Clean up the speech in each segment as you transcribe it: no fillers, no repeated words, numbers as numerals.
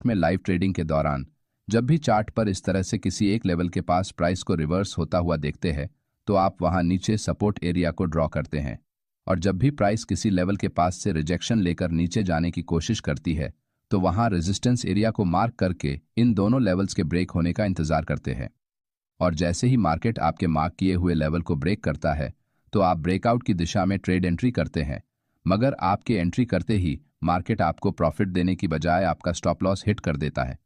में live trading के दौरान जब भी चार्ट पर इस तरह से किसी एक लेवल के पास प्राइस को रिवर्स होता हुआ देखते हैं तो आप वहां नीचे सपोर्ट एरिया को ड्रॉ करते हैं, और जब भी प्राइस किसी लेवल के पास से रिजेक्शन लेकर नीचे जाने की कोशिश करती है तो वहां रेजिस्टेंस एरिया को मार्क करके इन दोनों लेवल्स के ब्रेक होने का इंतजार करते हैं। और जैसे ही मार्केट आपके मार्क किए हुए लेवल को ब्रेक करता है तो आप ब्रेकआउट की दिशा में ट्रेड एंट्री करते हैं, मगर आपके एंट्री करते ही मार्केट आपको प्रॉफिट देने की बजाय आपका स्टॉप लॉस हिट कर देता है।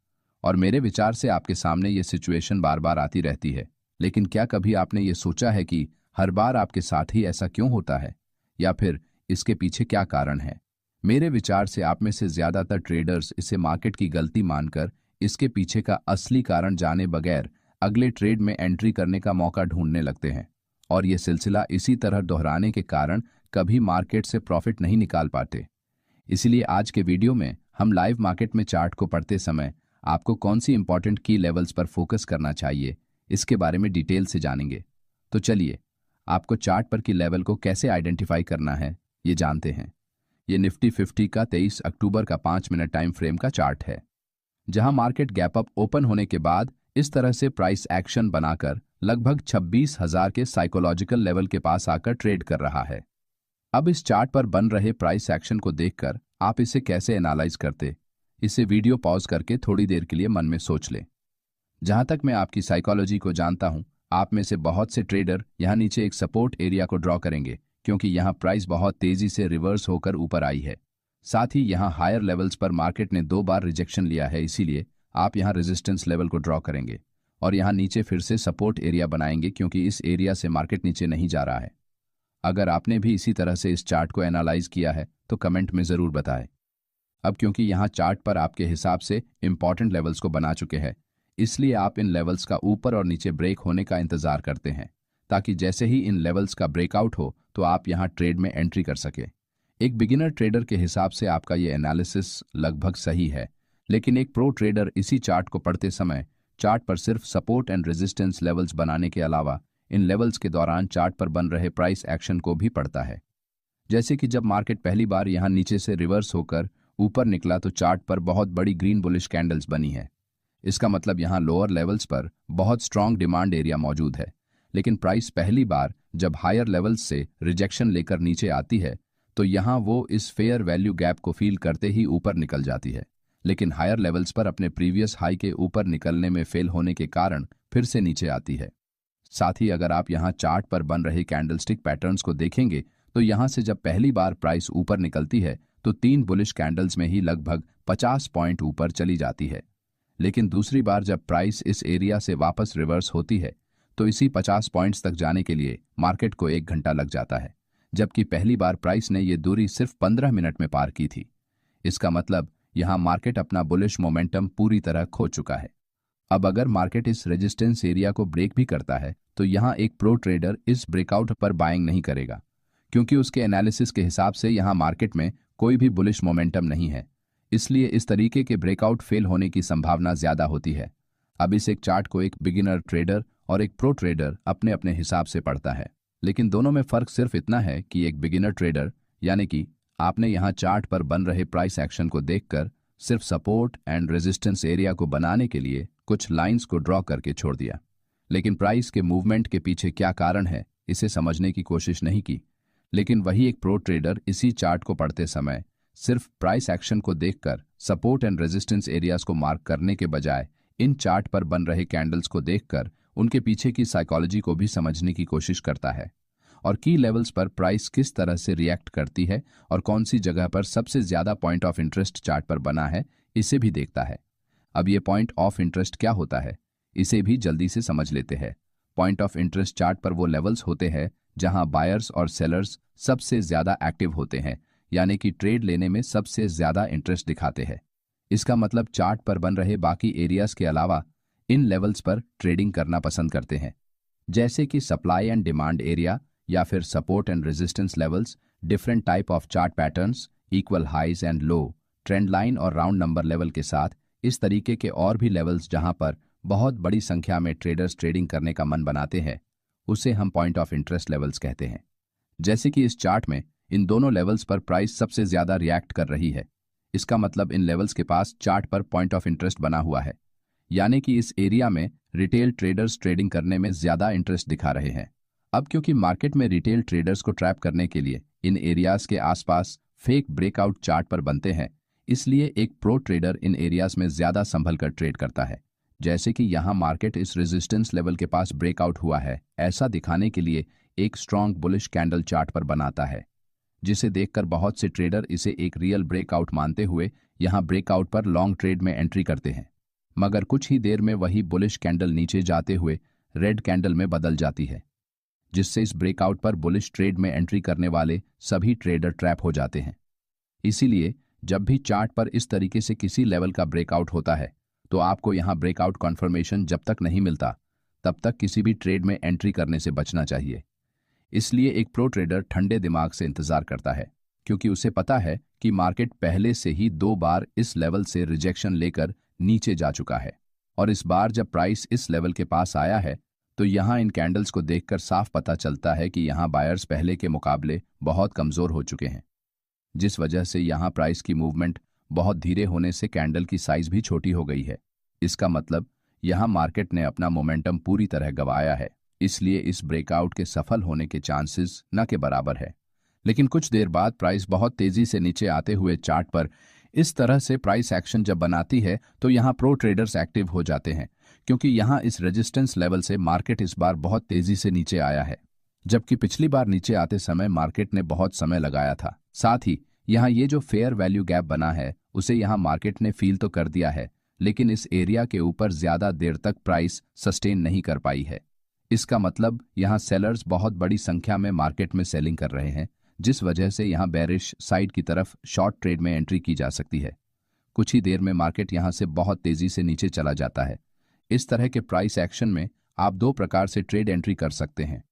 और मेरे विचार से आपके सामने ये सिचुएशन बार बार आती रहती है, लेकिन क्या कभी आपने ये सोचा है कि हर बार आपके साथ ही ऐसा क्यों होता है, या फिर इसके पीछे क्या कारण है? मेरे विचार से आप में से ज्यादातर ट्रेडर्स इसे मार्केट की गलती मानकर इसके पीछे का असली कारण जाने बगैर अगले ट्रेड में एंट्री करने का मौका ढूंढने लगते हैं, और ये सिलसिला इसी तरह दोहराने के कारण कभी मार्केट से प्रॉफिट नहीं निकाल पाते। इसलिए आज के वीडियो में हम लाइव मार्केट में चार्ट को पढ़ते समय आपको कौन सी इंपॉर्टेंट की लेवल्स पर फोकस करना चाहिए इसके बारे में डिटेल से जानेंगे। तो चलिए आपको चार्ट पर की लेवल को कैसे आइडेंटिफाई करना है ये जानते हैं। ये निफ्टी 50 का 23 अक्टूबर का 5 मिनट टाइम फ्रेम का चार्ट है, जहां मार्केट गैप अप ओपन होने के बाद इस तरह से प्राइस एक्शन बनाकर लगभग 26,000 के साइकोलॉजिकल लेवल के पास आकर ट्रेड कर रहा है। अब इस चार्ट पर बन रहे प्राइस एक्शन को देखकर आप इसे कैसे एनालाइज करते, इसे वीडियो पॉज करके थोड़ी देर के लिए मन में सोच लें। जहां तक मैं आपकी साइकोलॉजी को जानता हूं, आप में से बहुत से ट्रेडर यहां नीचे एक सपोर्ट एरिया को ड्रॉ करेंगे, क्योंकि यहां प्राइस बहुत तेजी से रिवर्स होकर ऊपर आई है। साथ ही यहां हायर लेवल्स पर मार्केट ने 2 बार रिजेक्शन लिया है, इसीलिए आप यहां रेजिस्टेंस लेवल को ड्रॉ करेंगे और यहां नीचे फिर से सपोर्ट एरिया बनाएंगे, क्योंकि इस एरिया से मार्केट नीचे नहीं जा रहा है। अगर आपने भी इसी तरह से इस चार्ट को एनालाइज किया है तो कमेंट में ज़रूर बताएं। अब क्योंकि यहाँ चार्ट पर आपके हिसाब से इंपॉर्टेंट लेवल्स को बना चुके हैं, इसलिए आप इन लेवल्स का ऊपर और नीचे ब्रेक होने का इंतजार करते हैं, ताकि जैसे ही इन लेवल्स का ब्रेकआउट हो तो आप यहाँ ट्रेड में एंट्री कर सके। एक बिगिनर ट्रेडर के हिसाब से आपका ये एनालिसिस लगभग सही है, लेकिन एक प्रो ट्रेडर इसी चार्ट को पढ़ते समय चार्ट पर सिर्फ सपोर्ट एंड रेजिस्टेंस लेवल्स बनाने के अलावा इन लेवल्स के दौरान चार्ट पर बन रहे प्राइस एक्शन को भी पढ़ता है। जैसे कि जब मार्केट पहली बार यहां नीचे से रिवर्स होकर ऊपर निकला तो चार्ट पर बहुत बड़ी ग्रीन बुलिश कैंडल्स बनी है। इसका मतलब यहां लोअर लेवल्स पर बहुत स्ट्रांग डिमांड एरिया मौजूद है, लेकिन प्राइस पहली बार जब हायर लेवल्स से रिजेक्शन लेकर नीचे आती है तो यहां वो इस फेयर वैल्यू गैप को फील करते ही ऊपर निकल जाती है, लेकिन हायर लेवल्स पर अपने प्रीवियस हाई के ऊपर निकलने में फेल होने के कारण फिर से नीचे आती है। साथ ही अगर आप यहां चार्ट पर बन रहे कैंडलस्टिक पैटर्न्स को देखेंगे तो यहां से जब पहली बार प्राइस ऊपर निकलती है तो 3 बुलिश कैंडल्स में ही लगभग 50 पॉइंट ऊपर चली जाती है, लेकिन दूसरी बार जब प्राइस इस एरिया से वापस रिवर्स होती है तो इसी 50 पॉइंट्स तक जाने के लिए मार्केट को 1 घंटा लग जाता है, जबकि पहली बार प्राइस ने ये दूरी सिर्फ 15 मिनट में पार की थी। इसका मतलब यहां मार्केट अपना बुलिश मोमेंटम पूरी तरह खो चुका है। अब अगर मार्केट इस रेजिस्टेंस एरिया को ब्रेक भी करता है तो यहां एक प्रो ट्रेडर इस ब्रेकआउट पर बाइंग नहीं करेगा, क्योंकि उसके एनालिसिस के हिसाब से यहां मार्केट में कोई भी बुलिश मोमेंटम नहीं है, इसलिए इस तरीके के ब्रेकआउट फेल होने की संभावना ज्यादा होती है। अब इस एक चार्ट को एक बिगिनर ट्रेडर और एक प्रो ट्रेडर अपने अपने हिसाब से पढ़ता है, लेकिन दोनों में फर्क सिर्फ इतना है कि एक बिगिनर ट्रेडर यानी कि आपने यहां चार्ट पर बन रहे प्राइस एक्शन को देखकर सिर्फ सपोर्ट एंड रेजिस्टेंस एरिया को बनाने के लिए कुछ लाइंस को ड्रॉ करके छोड़ दिया, लेकिन प्राइस के मूवमेंट के पीछे क्या कारण है इसे समझने की कोशिश नहीं की। लेकिन वही एक प्रो ट्रेडर इसी चार्ट को पढ़ते समय सिर्फ प्राइस एक्शन को देखकर सपोर्ट एंड रेजिस्टेंस एरियाज को मार्क करने के बजाय इन चार्ट पर बन रहे कैंडल्स को देखकर उनके पीछे की साइकोलॉजी को भी समझने की कोशिश करता है, और की लेवल्स पर प्राइस किस तरह से रिएक्ट करती है और कौन सी जगह पर सबसे ज्यादा पॉइंट ऑफ इंटरेस्ट चार्ट पर बना है इसे भी देखता है। अब ये पॉइंट ऑफ इंटरेस्ट क्या होता है इसे भी जल्दी से समझ लेते हैं। पॉइंट ऑफ इंटरेस्ट चार्ट पर वो लेवल्स होते हैं जहां बायर्स और सेलर्स सबसे ज्यादा एक्टिव होते हैं, यानी कि ट्रेड लेने में सबसे ज्यादा इंटरेस्ट दिखाते हैं। इसका मतलब चार्ट पर बन रहे बाकी एरियाज के अलावा इन लेवल्स पर ट्रेडिंग करना पसंद करते हैं, जैसे कि सप्लाई एंड डिमांड एरिया या फिर support and resistance levels, different type of chart patterns, equal highs and low, trend line और राउंड नंबर लेवल के साथ इस तरीके के और भी लेवल्स जहां पर बहुत बड़ी संख्या में ट्रेडर्स ट्रेडिंग करने का मन बनाते हैं, उसे हम पॉइंट ऑफ इंटरेस्ट लेवल्स कहते हैं। जैसे कि इस चार्ट में इन दोनों लेवल्स पर प्राइस सबसे ज्यादा रिएक्ट कर रही है, इसका मतलब इन लेवल्स के पास चार्ट पर पॉइंट ऑफ इंटरेस्ट बना हुआ है, यानी कि इस एरिया में रिटेल ट्रेडर्स ट्रेडिंग करने में ज्यादा इंटरेस्ट दिखा रहे हैं। अब क्योंकि मार्केट में रिटेल ट्रेडर्स को ट्रैप करने के लिए इन एरियाज के आसपास फेक ब्रेकआउट चार्ट पर बनते हैं, इसलिए एक प्रो ट्रेडर इन एरियाज में ज्यादा संभल कर ट्रेड करता है। जैसे कि यहाँ मार्केट इस रेजिस्टेंस लेवल के पास ब्रेकआउट हुआ है, ऐसा दिखाने के लिए एक स्ट्रॉन्ग बुलिश कैंडल चार्ट पर बनाता है, जिसे देखकर बहुत से ट्रेडर इसे एक रियल ब्रेकआउट मानते हुए यहाँ ब्रेकआउट पर लॉन्ग ट्रेड में एंट्री करते हैं। मगर कुछ ही देर में वही बुलिश कैंडल नीचे जाते हुए रेड कैंडल में बदल जाती है, जिससे इस ब्रेकआउट पर बुलिश ट्रेड में एंट्री करने वाले सभी ट्रेडर ट्रैप हो जाते हैं। इसीलिए जब भी चार्ट पर इस तरीके से किसी लेवल का ब्रेकआउट होता है तो आपको यहाँ ब्रेकआउट कन्फर्मेशन जब तक नहीं मिलता तब तक किसी भी ट्रेड में एंट्री करने से बचना चाहिए। इसलिए एक प्रो ट्रेडर ठंडे दिमाग से इंतजार करता है, क्योंकि उसे पता है कि मार्केट पहले से ही 2 बार इस लेवल से रिजेक्शन लेकर नीचे जा चुका है, और इस बार जब प्राइस इस लेवल के पास आया है तो यहाँ इन कैंडल्स को देखकर साफ पता चलता है कि यहाँ बायर्स पहले के मुकाबले बहुत कमजोर हो चुके हैं, जिस वजह से यहाँ प्राइस की मूवमेंट बहुत धीरे होने से कैंडल की साइज भी छोटी हो गई है। इसका मतलब यहाँ मार्केट ने अपना मोमेंटम पूरी तरह गंवाया है, इसलिए इस ब्रेकआउट के सफल होने के चांसेस न के बराबर है। लेकिन कुछ देर बाद प्राइस बहुत तेजी से नीचे आते हुए चार्ट पर इस तरह से प्राइस एक्शन जब बनाती है तो यहाँ प्रो ट्रेडर्स एक्टिव हो जाते हैं, क्योंकि यहाँ इस रेजिस्टेंस लेवल से मार्केट इस बार बहुत तेजी से नीचे आया है, जबकि पिछली बार नीचे आते समय मार्केट ने बहुत समय लगाया था। साथ ही यहाँ ये जो फेयर वैल्यू गैप बना है उसे यहाँ मार्केट ने फील तो कर दिया है, लेकिन इस एरिया के ऊपर ज्यादा देर तक प्राइस सस्टेन नहीं कर पाई है। इसका मतलब यहाँ सेलर्स बहुत बड़ी संख्या में मार्केट में सेलिंग कर रहे हैं, जिस वजह से यहाँ बेरिश साइड की तरफ शॉर्ट ट्रेड में एंट्री की जा सकती है। कुछ ही देर में मार्केट यहाँ से बहुत तेजी से नीचे चला जाता है। इस तरह के प्राइस एक्शन में आप 2 प्रकार से ट्रेड एंट्री कर सकते हैं।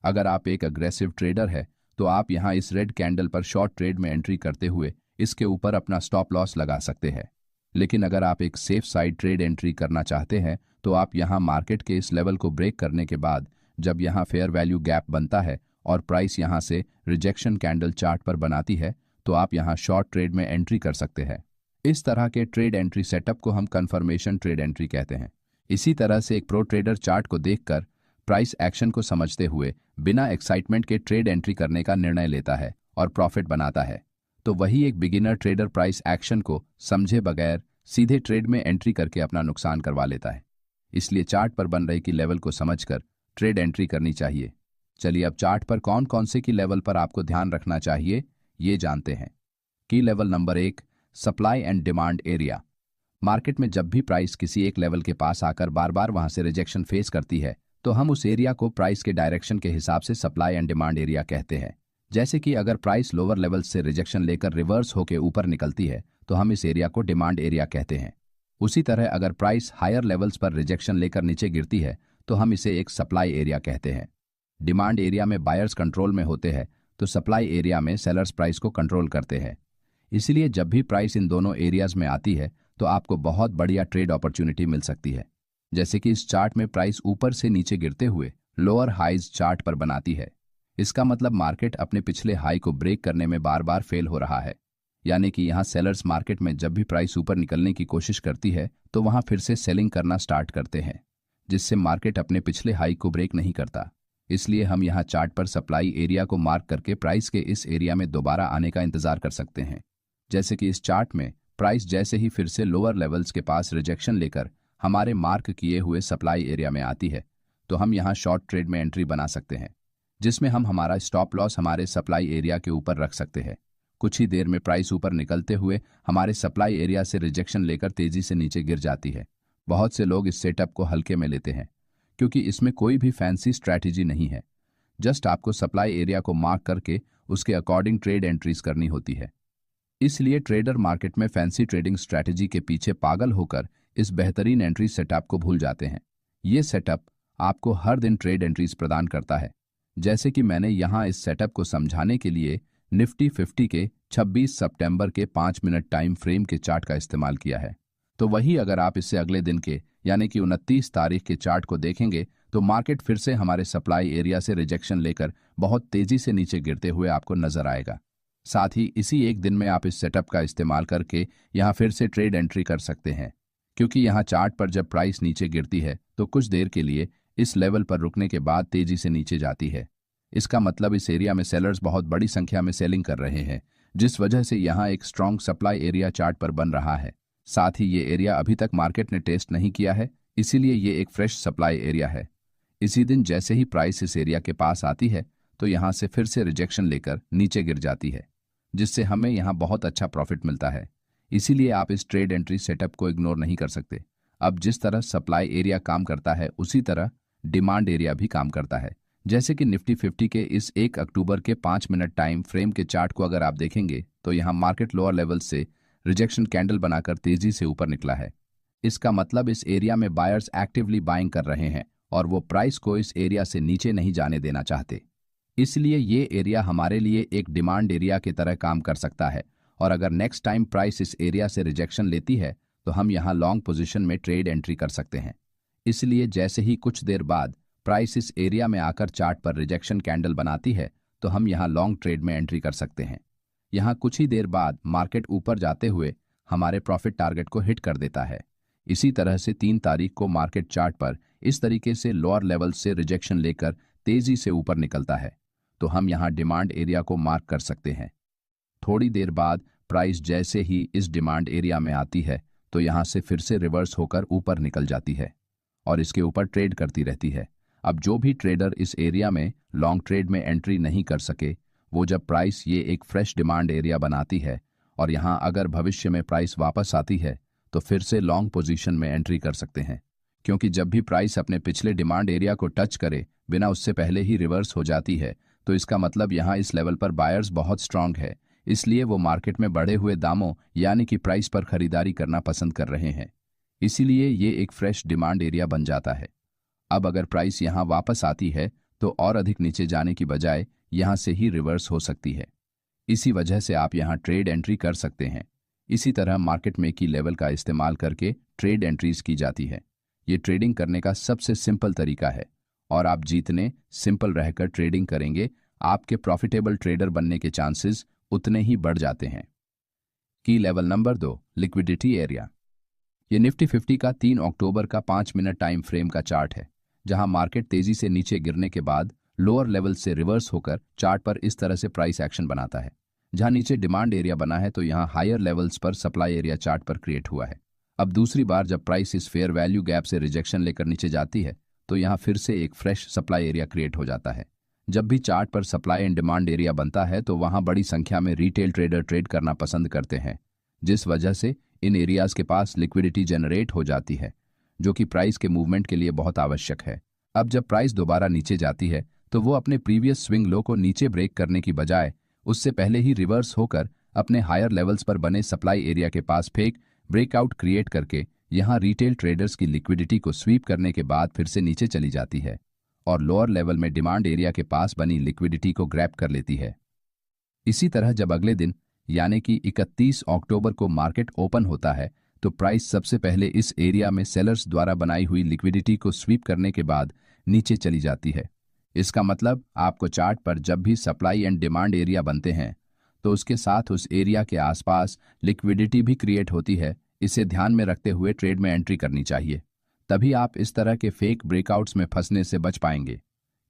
अगर आप एक अग्रेसिव ट्रेडर है तो आप यहाँ इस रेड कैंडल पर शॉर्ट ट्रेड में एंट्री करते हुए इसके ऊपर अपना स्टॉप लॉस लगा सकते हैं। लेकिन अगर आप एक सेफ साइड ट्रेड एंट्री करना चाहते हैं तो आप यहाँ मार्केट के इस लेवल को ब्रेक करने के बाद जब यहाँ फेयर वैल्यू गैप बनता है और प्राइस यहाँ से रिजेक्शन कैंडल चार्ट पर बनाती है तो आप यहाँ शॉर्ट ट्रेड में एंट्री कर सकते हैं। इस तरह के ट्रेड एंट्री सेटअप को हम कन्फर्मेशन ट्रेड एंट्री कहते हैं। इसी तरह से एक प्रो ट्रेडर चार्ट को देखकर प्राइस एक्शन को समझते हुए बिना एक्साइटमेंट के ट्रेड एंट्री करने का निर्णय लेता है और प्रॉफिट बनाता है, तो वही एक बिगिनर ट्रेडर प्राइस एक्शन को समझे बगैर सीधे ट्रेड में एंट्री करके अपना नुकसान करवा लेता है। इसलिए चार्ट पर बन रही की लेवल को समझकर ट्रेड एंट्री करनी चाहिए। चलिए अब चार्ट पर कौन कौन से की लेवल पर आपको ध्यान रखना चाहिए ये जानते हैं। की level number 1, supply and demand area. Market में जब भी प्राइस किसी एक लेवल के पास आकर बार बार वहां से रिजेक्शन फेस करती है तो हम उस एरिया को प्राइस के डायरेक्शन के हिसाब से सप्लाई एंड डिमांड एरिया कहते हैं। जैसे कि अगर प्राइस लोअर लेवल से रिजेक्शन लेकर रिवर्स होकर ऊपर निकलती है तो हम इस एरिया को डिमांड एरिया कहते हैं। उसी तरह अगर प्राइस हायर लेवल्स पर रिजेक्शन लेकर नीचे गिरती है तो हम इसे एक सप्लाई एरिया कहते हैं। डिमांड एरिया में बायर्स कंट्रोल में होते हैं तो सप्लाई एरिया में सेलर्स प्राइस को कंट्रोल करते हैं। इसलिए जब भी प्राइस इन दोनों एरियाज में आती है तो आपको बहुत बढ़िया ट्रेड अपॉर्चुनिटी मिल सकती है। जैसे कि इस चार्ट में प्राइस ऊपर से नीचे गिरते हुए लोअर हाइज चार्ट पर बनाती है। इसका मतलब मार्केट अपने पिछले हाई को ब्रेक करने में बार बार फेल हो रहा है, यानी कि यहाँ सेलर्स मार्केट में जब भी प्राइस ऊपर निकलने की कोशिश करती है तो वहां फिर से सेलिंग करना स्टार्ट करते हैं, जिससे मार्केट अपने पिछले हाई को ब्रेक नहीं करता। इसलिए हम यहाँ चार्ट पर सप्लाई एरिया को मार्क करके प्राइस के इस एरिया में दोबारा आने का इंतजार कर सकते हैं। जैसे कि इस चार्ट में प्राइस जैसे ही फिर से लोअर लेवल्स के पास रिजेक्शन लेकर हमारे मार्क किए हुए सप्लाई एरिया में आती है तो हम यहाँ शॉर्ट ट्रेड में एंट्री बना सकते हैं, जिसमें हम हमारा स्टॉप लॉस हमारे सप्लाई एरिया के ऊपर रख सकते हैं। कुछ ही देर में प्राइस ऊपर निकलते हुए हमारे सप्लाई एरिया से रिजेक्शन लेकर तेजी से नीचे गिर जाती है। बहुत से लोग इस सेटअप को हल्के में लेते हैं क्योंकि इसमें कोई भी फैंसी स्ट्रैटेजी नहीं है, जस्ट आपको सप्लाई एरिया को मार्क करके उसके अकॉर्डिंग ट्रेड एंट्रीज करनी होती है। इसलिए ट्रेडर मार्केट में फैंसी ट्रेडिंग स्ट्रैटेजी के पीछे पागल होकर इस बेहतरीन एंट्री सेटअप को भूल जाते हैं। ये सेटअप आपको हर दिन ट्रेड एंट्रीज प्रदान करता है। जैसे कि मैंने यहाँ इस सेटअप को समझाने के लिए निफ्टी 50 के 26 सितंबर के 5 मिनट टाइम फ्रेम के चार्ट का इस्तेमाल किया है। तो वही अगर आप इससे अगले दिन के यानी कि 29 तारीख के चार्ट को देखेंगे तो मार्केट फिर से हमारे सप्लाई एरिया से रिजेक्शन लेकर बहुत तेजी से नीचे गिरते हुए आपको नजर आएगा। साथ ही इसी एक दिन में आप इस सेटअप का इस्तेमाल करके यहाँ फिर से ट्रेड एंट्री कर सकते हैं, क्योंकि यहाँ चार्ट पर जब प्राइस नीचे गिरती है तो कुछ देर के लिए इस लेवल पर रुकने के बाद तेजी से नीचे जाती है। इसका मतलब इस एरिया में सेलर्स बहुत बड़ी संख्या में सेलिंग कर रहे हैं, जिस वजह से यहाँ एक स्ट्रॉन्ग सप्लाई एरिया चार्ट पर बन रहा है। साथ ही ये एरिया अभी तक मार्केट ने टेस्ट नहीं किया है, इसीलिए ये एक फ्रेश सप्लाई एरिया है। इसी दिन जैसे ही प्राइस इस एरिया के पास आती है तो यहाँ से फिर से रिजेक्शन लेकर नीचे गिर जाती है, जिससे हमें यहाँ बहुत अच्छा प्रॉफिट मिलता है। इसीलिए आप इस ट्रेड एंट्री सेटअप को इग्नोर नहीं कर सकते। अब जिस तरह सप्लाई एरिया काम करता है उसी तरह डिमांड एरिया भी काम करता है। जैसे कि निफ्टी 50 के इस 1 अक्टूबर के 5 मिनट टाइम फ्रेम के चार्ट को अगर आप देखेंगे तो यहाँ मार्केट लोअर लेवल से रिजेक्शन कैंडल बनाकर तेजी से ऊपर निकला है। इसका मतलब इस एरिया में बायर्स एक्टिवली बाइंग कर रहे हैं और वो प्राइस को इस एरिया से नीचे नहीं जाने देना चाहते। इसलिए ये एरिया हमारे लिए एक डिमांड एरिया की तरह काम कर सकता है, और अगर नेक्स्ट टाइम प्राइस इस एरिया से रिजेक्शन लेती है तो हम यहाँ लॉन्ग पोजीशन में ट्रेड एंट्री कर सकते हैं। इसलिए जैसे ही कुछ देर बाद प्राइस इस एरिया में आकर चार्ट पर रिजेक्शन कैंडल बनाती है तो हम यहाँ लॉन्ग ट्रेड में एंट्री कर सकते हैं। यहाँ कुछ ही देर बाद मार्केट ऊपर जाते हुए हमारे प्रॉफिट टारगेट को हिट कर देता है। इसी तरह से 3 तारीख को मार्केट चार्ट पर इस तरीके से लोअर लेवल से रिजेक्शन लेकर तेजी से ऊपर निकलता है तो हम यहाँ डिमांड एरिया को मार्क कर सकते हैं। थोड़ी देर बाद प्राइस जैसे ही इस डिमांड एरिया में आती है तो यहाँ से फिर से रिवर्स होकर ऊपर निकल जाती है और इसके ऊपर ट्रेड करती रहती है। अब जो भी ट्रेडर इस एरिया में लॉन्ग ट्रेड में एंट्री नहीं कर सके, वो जब प्राइस ये एक फ्रेश डिमांड एरिया बनाती है और यहाँ अगर भविष्य में प्राइस वापस आती है तो फिर से लॉन्ग पोजीशन में एंट्री कर सकते हैं, क्योंकि जब भी प्राइस अपने पिछले डिमांड एरिया को टच करे बिना उससे पहले ही रिवर्स हो जाती है तो इसका मतलब यहाँ इस लेवल पर बायर्स बहुत स्ट्रांग है, इसलिए वो मार्केट में बढ़े हुए दामों यानी कि प्राइस पर खरीदारी करना पसंद कर रहे हैं। इसीलिए ये एक फ्रेश डिमांड एरिया बन जाता है। अब अगर प्राइस यहाँ वापस आती है तो और अधिक नीचे जाने की बजाय यहाँ से ही रिवर्स हो सकती है। इसी वजह से आप यहाँ ट्रेड एंट्री कर सकते हैं। इसी तरह मार्केट में की लेवल का इस्तेमाल करके ट्रेड एंट्रीज की जाती है। ये ट्रेडिंग करने का सबसे सिंपल तरीका है और आप जितने सिंपल रहकर ट्रेडिंग करेंगे आपके प्रॉफिटेबल ट्रेडर बनने के चांसेस उतने ही बढ़ जाते हैं। की लेवल नंबर 2, लिक्विडिटी एरिया। ये निफ्टी 50 का 3 अक्टूबर का 5 मिनट टाइम फ्रेम का चार्ट है, जहां मार्केट तेजी से नीचे गिरने के बाद लोअर लेवल से रिवर्स होकर चार्ट पर इस तरह से प्राइस एक्शन बनाता है। जहां नीचे डिमांड एरिया बना है तो यहां हायर लेवल्स पर सप्लाई एरिया चार्ट पर क्रिएट हुआ है। अब दूसरी बार जब प्राइस इस फेयर वैल्यू गैप से रिजेक्शन लेकर नीचे जाती है तो यहां फिर से एक फ्रेश सप्लाई एरिया क्रिएट हो जाता है। जब भी चार्ट पर सप्लाई एंड डिमांड एरिया बनता है तो वहां बड़ी संख्या में रिटेल ट्रेडर ट्रेड करना पसंद करते हैं, जिस वजह से इन एरियाज के पास लिक्विडिटी जनरेट हो जाती है, जो कि प्राइस के मूवमेंट के लिए बहुत आवश्यक है। अब जब प्राइस दोबारा नीचे जाती है तो वो अपने प्रीवियस स्विंग लो को नीचे ब्रेक करने की बजाय उससे पहले ही रिवर्स होकर अपने हायर लेवल्स पर बने सप्लाई एरिया के पास फेक ब्रेकआउट क्रिएट करके यहाँ रिटेल ट्रेडर्स की लिक्विडिटी को स्वीप करने के बाद फिर से नीचे चली जाती है और लोअर लेवल में डिमांड एरिया के पास बनी लिक्विडिटी को ग्रैब कर लेती है। इसी तरह जब अगले दिन यानी कि 31 अक्टूबर को मार्केट ओपन होता है तो प्राइस सबसे पहले इस एरिया में सेलर्स द्वारा बनाई हुई लिक्विडिटी को स्वीप करने के बाद नीचे चली जाती है। इसका मतलब आपको चार्ट पर जब भी सप्लाई एंड डिमांड एरिया बनते हैं तो उसके साथ उस एरिया के आसपास लिक्विडिटी भी क्रिएट होती है। इसे ध्यान में रखते हुए ट्रेड में एंट्री करनी चाहिए, तभी आप इस तरह के फेक ब्रेकआउट्स में फंसने से बच पाएंगे,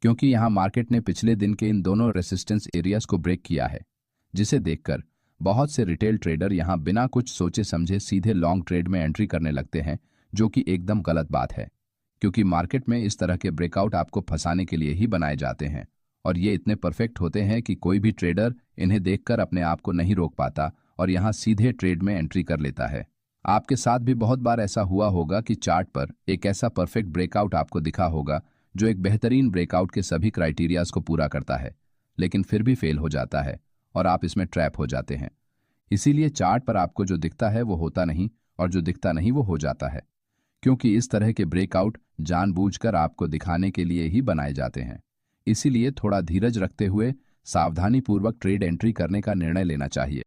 क्योंकि यहाँ मार्केट ने पिछले दिन के इन दोनों रेसिस्टेंस एरियाज को ब्रेक किया है, जिसे देखकर बहुत से रिटेल ट्रेडर यहाँ बिना कुछ सोचे समझे सीधे लॉन्ग ट्रेड में एंट्री करने लगते हैं, जो कि एकदम गलत बात है, क्योंकि मार्केट में इस तरह के ब्रेकआउट आपको फंसाने के लिए ही बनाए जाते हैं और ये इतने परफेक्ट होते हैं कि कोई भी ट्रेडर इन्हें देखकर अपने आप को नहीं रोक पाता और यहाँ सीधे ट्रेड में एंट्री कर लेता है। आपके साथ भी बहुत बार ऐसा हुआ होगा कि चार्ट पर एक ऐसा परफेक्ट ब्रेकआउट आपको दिखा होगा जो एक बेहतरीन ब्रेकआउट के सभी क्राइटेरियाज को पूरा करता है, लेकिन फिर भी फेल हो जाता है और आप इसमें ट्रैप हो जाते हैं। इसीलिए चार्ट पर आपको जो दिखता है वो होता नहीं और जो दिखता नहीं वो हो जाता है, क्योंकि इस तरह के ब्रेकआउट जानबूझकर आपको दिखाने के लिए ही बनाए जाते हैं। इसीलिए थोड़ा धीरज रखते हुए सावधानीपूर्वक ट्रेड एंट्री करने का निर्णय लेना चाहिए।